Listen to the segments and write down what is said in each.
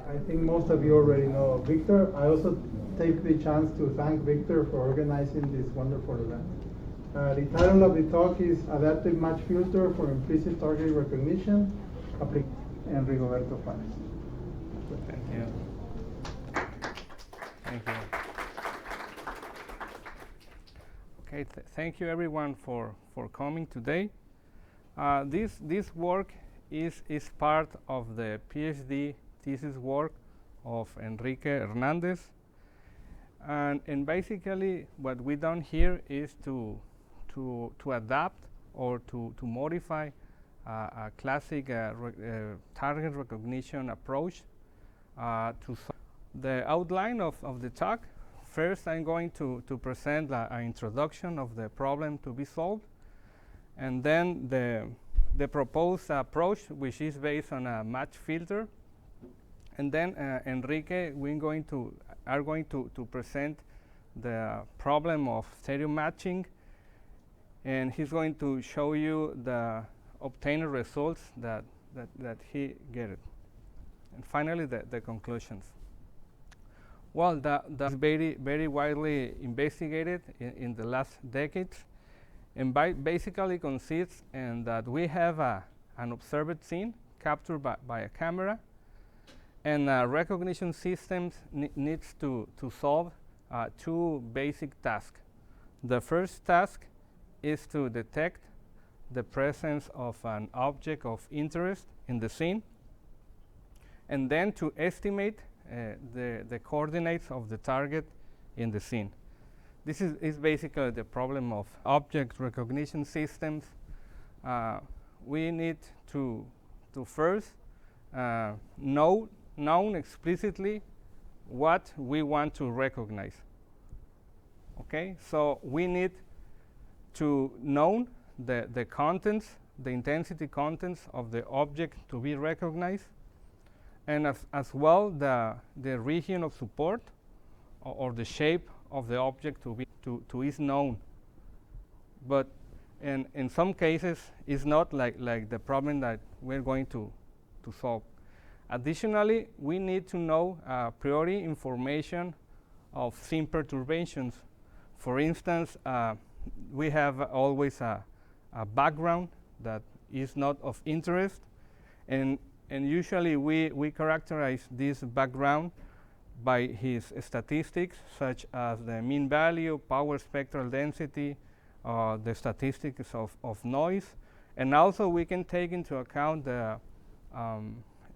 I think most of you already know Victor. I also take the chance to thank Victor for organizing this wonderful event. The title of the talk is Adaptive Match Filter for Implicit Target Recognition, and Rigoberto Fares. Thank you. Thank you. Okay, thank you everyone for coming today. This work is part of the PhD thesis work of Enrique Hernandez, and basically what we done here is to adapt or to modify a classic target recognition approach to the outline of the talk. First, I'm going to present an introduction of the problem to be solved, and then the proposed approach, which is based on a match filter. And then Enrique, are going to present the problem of stereo matching, and he's going to show you the obtained results that he get it. And finally, the conclusions. Well, that's very widely investigated in the last decades, and basically consists in that we have an observed scene captured by a camera, and recognition systems needs to solve two basic tasks. The first task is to detect the presence of an object of interest in the scene, and then to estimate the coordinates of the target in the scene. This is basically the problem of object recognition systems. We need to first know explicitly what we want to recognize. Okay, so we need to know the contents, the intensity contents of the object to be recognized, and as well the region of support or the shape of the object to is known. But in some cases, it's not like the problem that we're going to solve. Additionally, we need to know a priori information of scene perturbations. For instance, we have always a background that is not of interest, and usually we characterize this background by his statistics, such as the mean value, power spectral density, the statistics of noise, and also we can take into account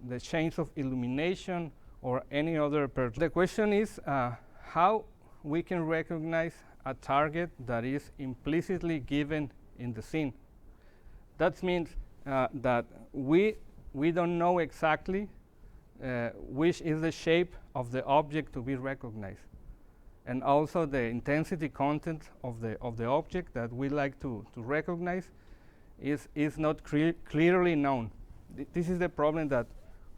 the change of illumination or any other perturbation. The question is how we can recognize a target that is implicitly given in the scene. That means that we don't know exactly which is the shape of the object to be recognized, and also the intensity content of the object that we like to recognize is not clearly known. This is the problem that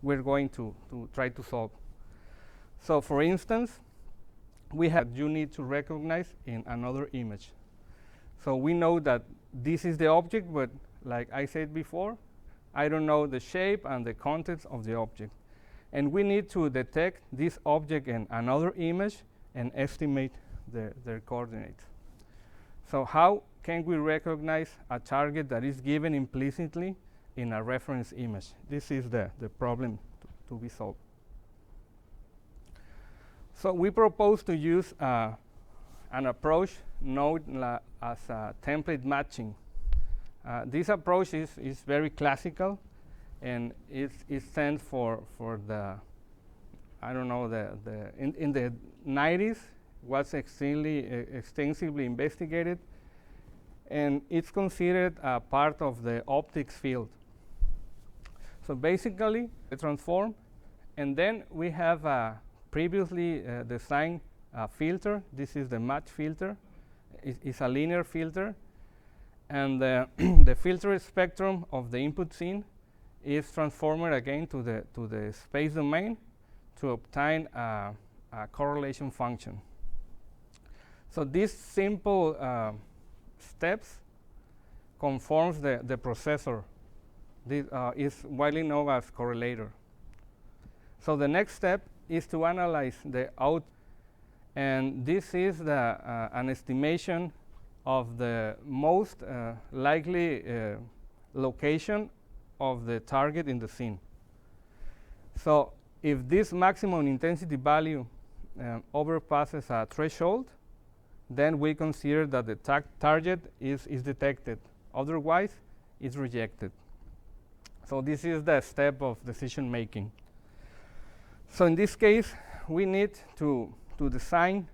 we're going to try to solve. So, for instance, we have you need to recognize in another image. So we know that this is the object, but like I said before, I don't know the shape and the contents of the object. And we need to detect this object in another image and estimate their coordinates. So how can we recognize a target that is given implicitly in a reference image? This is the problem to be solved. So we propose to use an approach known as template matching. This approach is very classical, and it stands for the, I don't know, in the 90s was extensively investigated, and it's considered a part of the optics field. So basically, a transform, and then we have a previously designed filter. This is the match filter. It's a linear filter, and the filter spectrum of the input scene is transformed again to the space domain to obtain a correlation function. So these simple steps conforms the processor. This is widely known as correlator. So the next step is to analyze the out, and this is an estimation of the most likely location of the target in the scene. So if this maximum intensity value overpasses a threshold, then we consider that the target is detected. Otherwise, it's rejected. So this is the step of decision making. So in this case, we need to design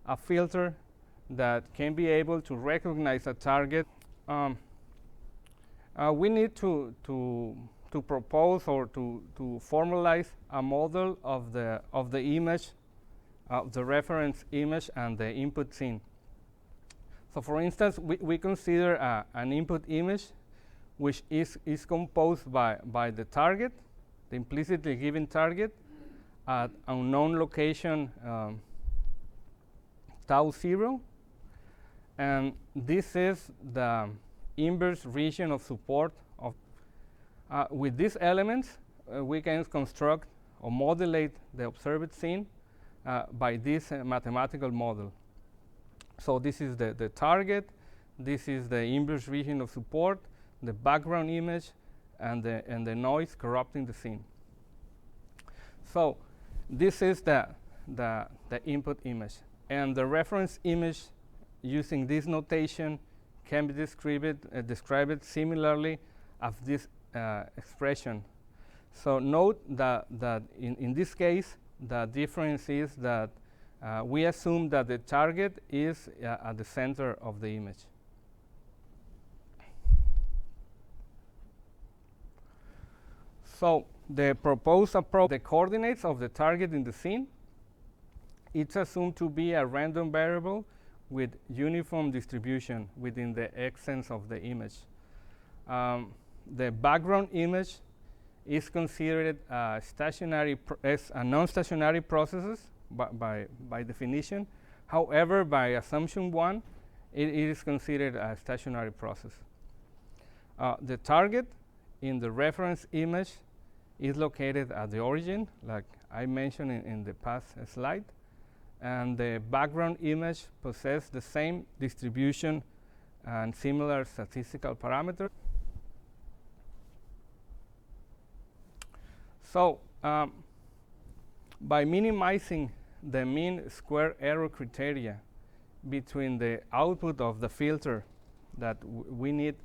a filter that can be able to recognize a target. We need to propose or to formalize a model of the image, the reference image, and the input scene. So for instance, we consider an input image which is composed by the target, the implicitly given target, at unknown location tau 0, and this is the inverse region of support of. With these elements, we can construct or modulate the observed scene by this mathematical model. So this is the target, this is the inverse region of support, the background image, and the noise corrupting the scene. So this is the input image, and the reference image using this notation can be described similarly as this expression. So note that in this case, the difference is that we assume that the target is at the center of the image. So the proposed approach, the coordinates of the target in the scene, it's assumed to be a random variable with uniform distribution within the extents of the image. The background image is considered stationary as a non-stationary processes by definition. However, by assumption 1, it is considered a stationary process. The target in the reference image is located at the origin, like I mentioned in the past slide, and the background image possesses the same distribution and similar statistical parameters. So by minimizing the mean square error criteria between the output of the filter that we need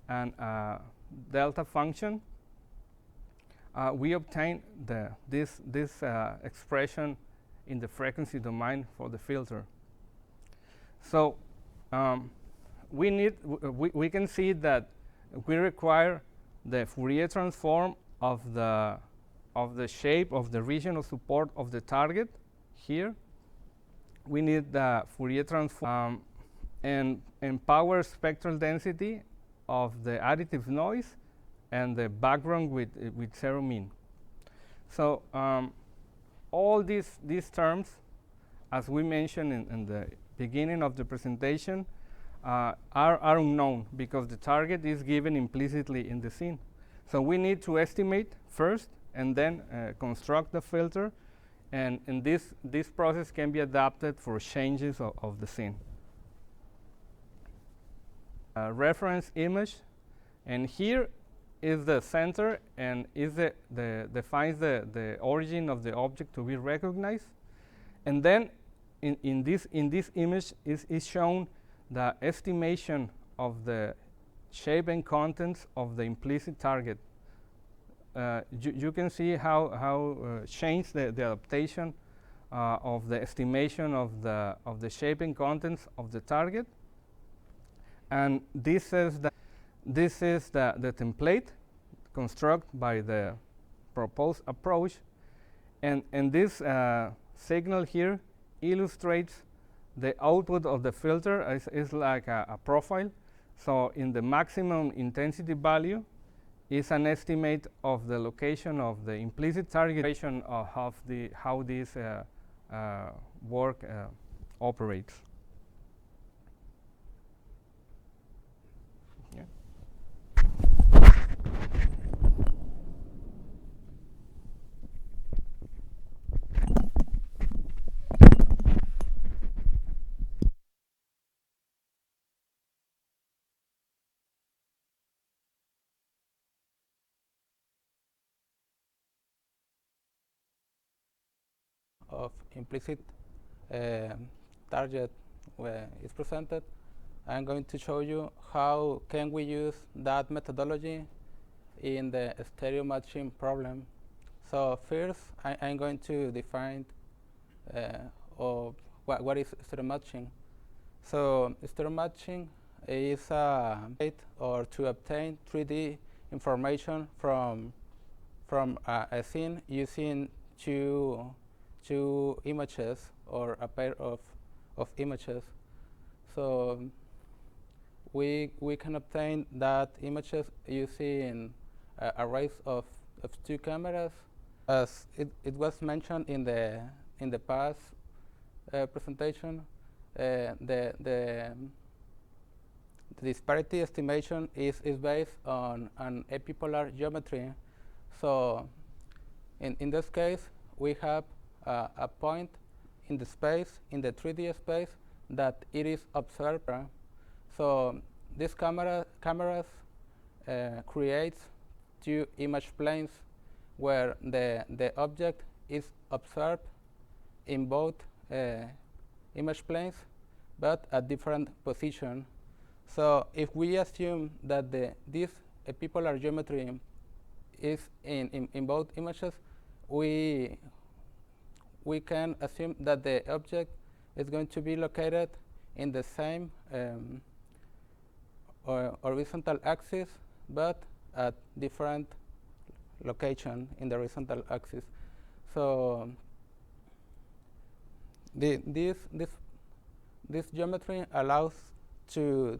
and delta function, we obtain this expression in the frequency domain for the filter. So we can see that we require the Fourier transform of the shape of the region of support of the target here. We need the Fourier transform and power spectral density of the additive noise and the background with zero mean. So all these terms, as we mentioned in the beginning of the presentation, are unknown because the target is given implicitly in the scene. So we need to estimate first and then construct the filter, and this process can be adapted for changes of the scene. Reference image, and here is the center and is defines the origin of the object to be recognized, and then in this image is shown the estimation of the shape and contents of the implicit target. You can see how changed the adaptation of the estimation of the shape and contents of the target, and this is the template construct by the proposed approach, and this signal here illustrates the output of the filter is like a profile. So in the maximum intensity value is an estimate of the location of the implicit target of how this work operates. Yeah. Of implicit target is presented, I'm going to show you how can we use that methodology in the stereo matching problem. So first, I'm going to define what is stereo matching. So stereo matching is a or to obtain 3D information from a scene using two images or a pair of images. So we can obtain that images using arrays of two cameras. As it was mentioned in the past presentation, the disparity estimation is based on an epipolar geometry. So in this case, we have a point in the space, in the 3D space, that it is observed. So this cameras creates two image planes where the object is observed in both image planes, but at different position. So if we assume that this epipolar geometry is in both images, we can assume that the object is going to be located in the same horizontal axis, but at different location in the horizontal axis. So this geometry allows to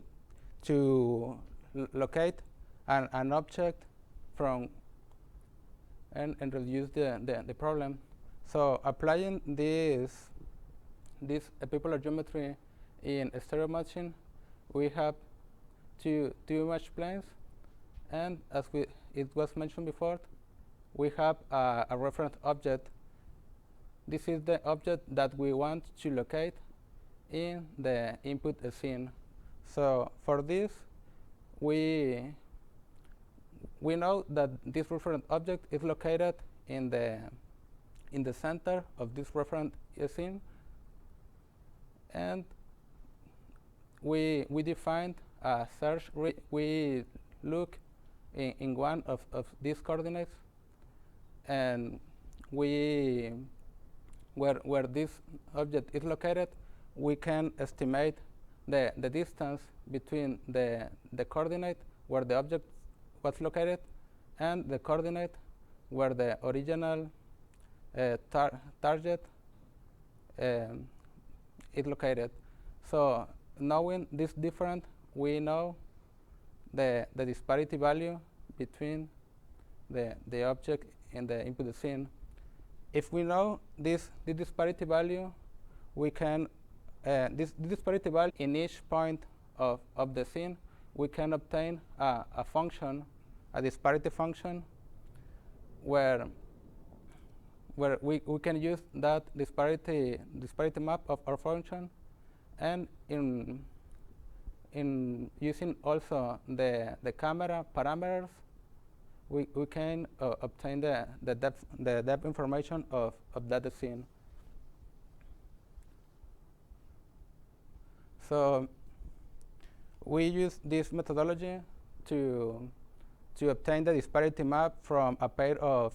locate an object from and reduce the problem. So applying this epipolar geometry in stereo matching, we have two image planes, and as it was mentioned before, we have a reference object. This is the object that we want to locate in the input scene. So for this, we know that this reference object is located in the center of this reference scene, and we defined a search. We look in one of these coordinates, and where this object is located, we can estimate the distance between the coordinate where the object was located and the coordinate where the original target is located. So knowing this difference, we know the disparity value between the object and the input scene. If we know the disparity value, we can this disparity value in each point of the scene, we can obtain a function, a disparity function, where we can use that disparity map of our function, and in using also the camera parameters, we can obtain the depth information of that scene. So we use this methodology to obtain the disparity map from a pair of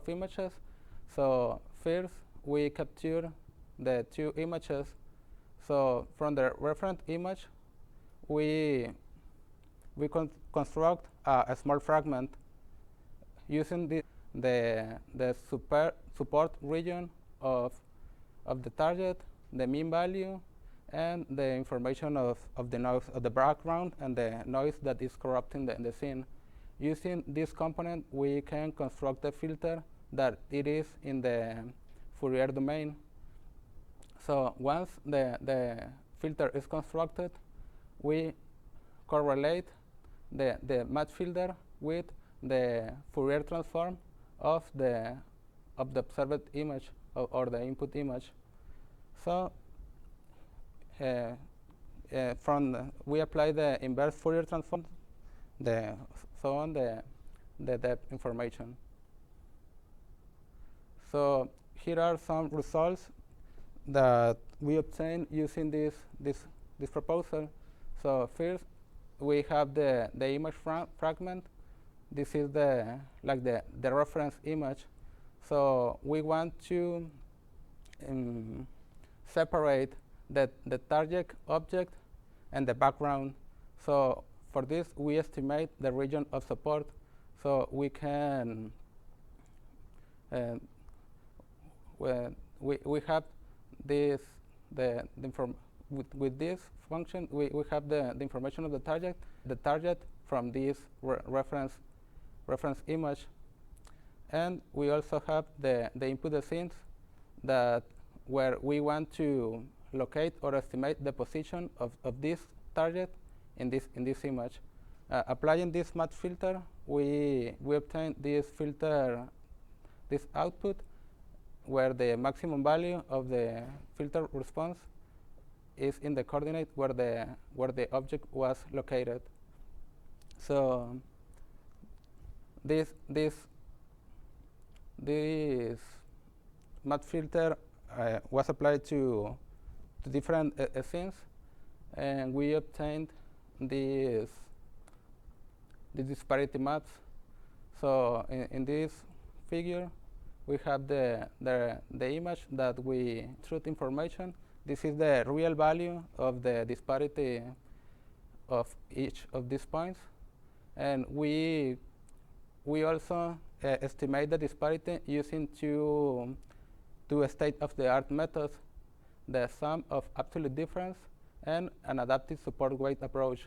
images. So first we capture the two images. So from the reference image, we construct a small fragment using the support region of the target, the mean value, and the information of the noise of the background and the noise that is corrupting the scene. Using this component, we can construct a filter that it is in the Fourier domain. So once the filter is constructed, we correlate the match filter with the Fourier transform of the observed image or the input image. So we apply the inverse Fourier transform, the depth information. So here are some results that we obtained using this proposal. So first, we have the image fragment. This is the reference image. So we want to separate the target object and the background. So for this, we estimate the region of support. So we can we have this with this function we have the information of the target from this reference image, and we also have the input scenes that where we want to locate or estimate the position of this target in this image. Applying this match filter, we obtain this output where the maximum value of the filter response is in the coordinate where the object was located. So this match filter was applied to different scenes, and we obtained these disparity maps. So in this figure, we have the image that we truth information. This is the real value of the disparity of each of these points, and we also estimate the disparity using two state-of-the-art methods: the sum of absolute difference and an adaptive support weight approach.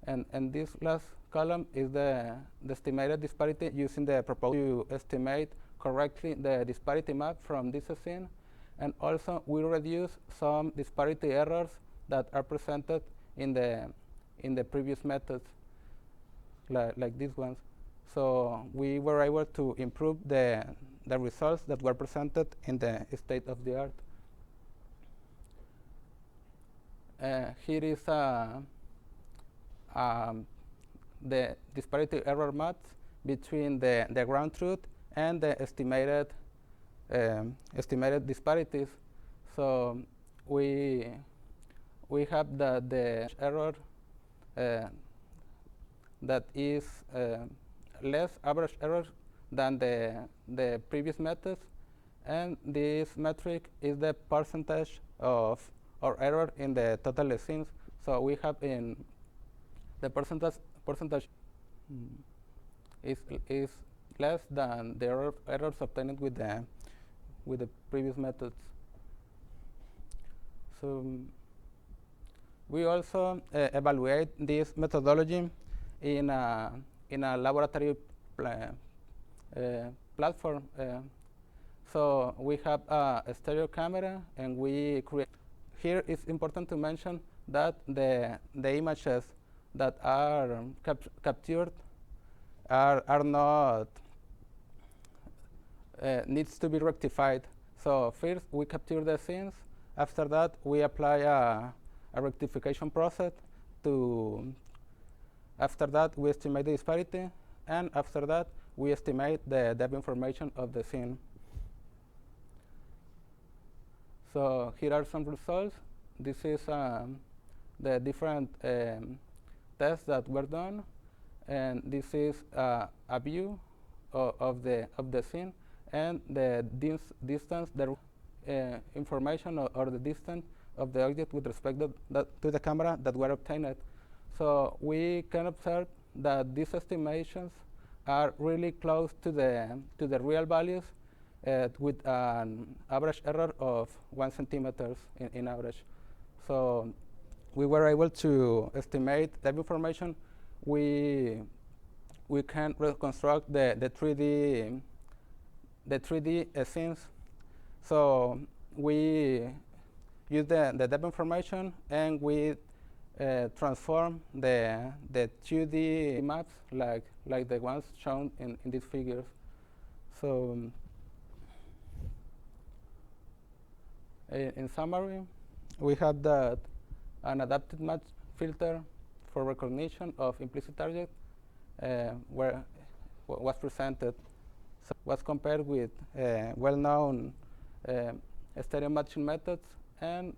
And this last column is the estimated disparity using the proposal to estimate correctly the disparity map from this scene, and also we reduce some disparity errors that are presented in the previous methods, like these ones. So we were able to improve the results that were presented in the state-of-the-art. Here is the disparity error maps between the ground truth and the estimated disparities. So we have the error that is less average error than the previous methods, and this metric is the percentage of our error in the total scenes. So we have in the percentage is less than the errors obtained with the previous methods. So we also evaluate this methodology in a laboratory platform. So we have a stereo camera, and we create. Here it's important to mention that the images that are captured are not needs to be rectified. So first we capture the scenes. After that we apply a rectification process to. After that we estimate the disparity, and after that we estimate the depth information of the scene. So here are some results. This is the different tests that were done, and this is a view of the scene, and the distance, the information or the distance of the object with respect to the camera that were obtained. So we can observe that these estimations are really close to the real values with an average error of 1 centimeters in average. So we were able to estimate that information. We can reconstruct the 3D scenes. So we use the depth information, and we transform the 2D maps like the ones shown in these figures. So in summary, we have that an adapted match filter for recognition of implicit target was presented. So was compared with well-known stereo matching methods, and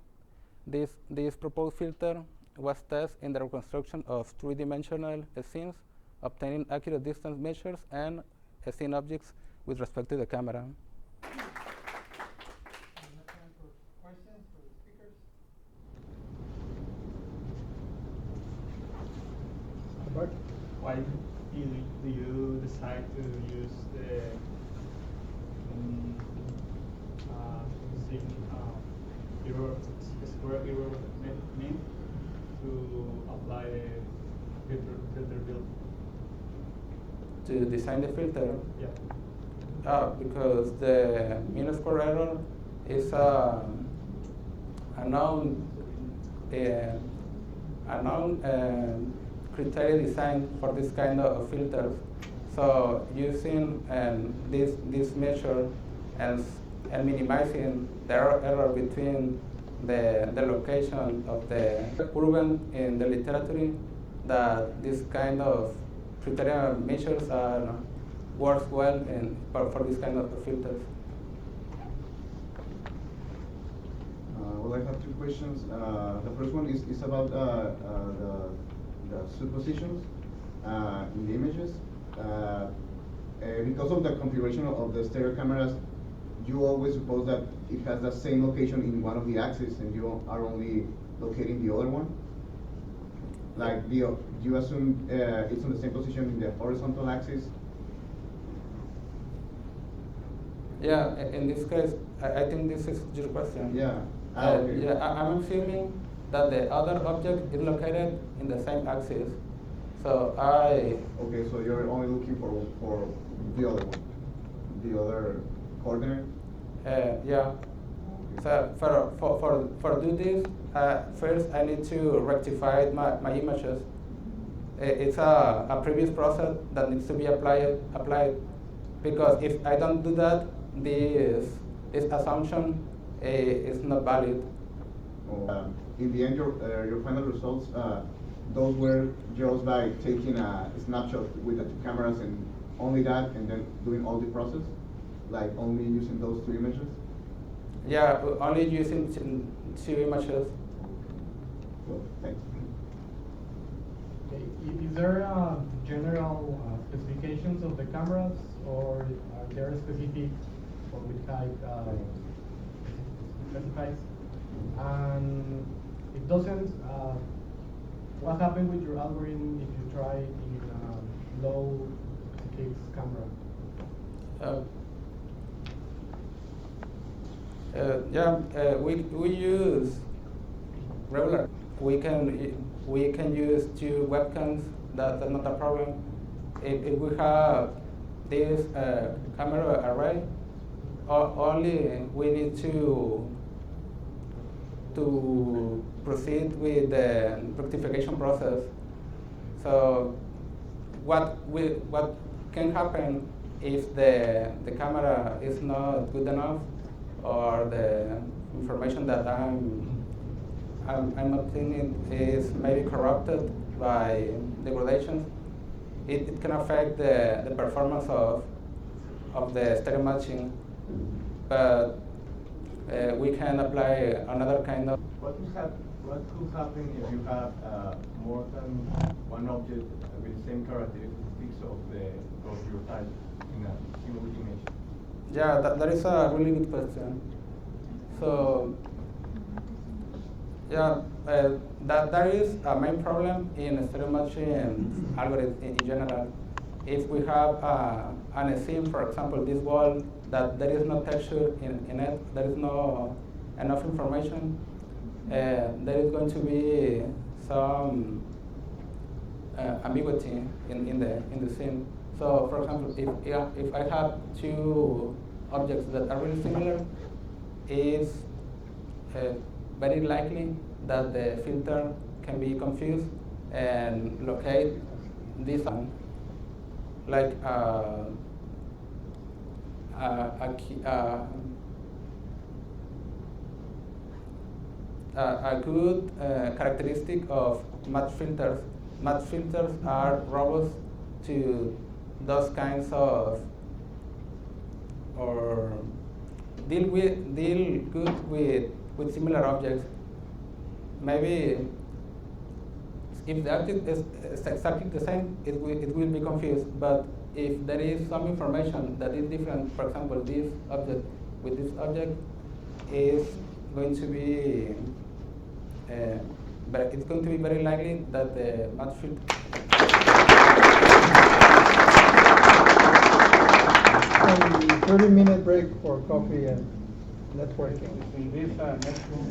this proposed filter was tested in the reconstruction of three-dimensional scenes, obtaining accurate distance measures and scene objects with respect to the camera. Questions for the speakers? Bart? Why do you decide to use the square error mean to apply the filter build? To design the filter? Yeah. Because the mean square error is a known criteria design for this kind of filters. So using this measure and minimizing the error between the location of the proven in the literature that this kind of criteria measures works well for this kind of filters. Well, I have two questions. The first one is about the superpositions in the images. Because of the configuration of the stereo cameras, you always suppose that it has the same location in one of the axes, and you are only locating the other one. Like, you assume it's in the same position in the horizontal axis. Yeah, in this case, I think this is your question. Yeah. Okay. Yeah, I'm assuming that the other object is located in the same axis. So Okay, so you're only looking for the other one, the other coordinate. Yeah. So for do this, first I need to rectify my images. It's a previous process that needs to be applied, because if I don't do that, this assumption is not valid. In the end, your final results, those were just by taking a snapshot with the two cameras and only that, and then doing all the process, like only using those two images? Yeah, only using two images. Well, thanks. Okay. Is there general specifications of the cameras, or are there specific for which type specifies? And it doesn't. What happened with your algorithm if you try in low fixed camera? We use regular. We can use two webcams. That's not a problem. If we have this camera array, only we need to proceed with the rectification process. So what can happen if the camera is not good enough, or the information that I'm obtaining is maybe corrupted by degradations? It can affect the performance of the stereo matching, but we can apply another kind of. What could happen if you have more than one object with the same characteristics of your type in a single image? Yeah, that is a really good question. So, Yeah, that is a main problem in stereo matching algorithms in general. If we have an scene, for example, this wall, that there is no texture in it, there is no enough information, there is going to be some ambiguity in the scene. So, for example, if I have two objects that are really similar, it's very likely that the filter can be confused and locate this one, like a good characteristic of match filters. Match filters are robust to those kinds of, or deal good with similar objects. Maybe if the object is exactly the same, it will be confused. But if there is some information that is different, for example, this object with this object is going to be, but it's going to be very likely that the match filter. 30-minute break for coffee and networking. In this next room.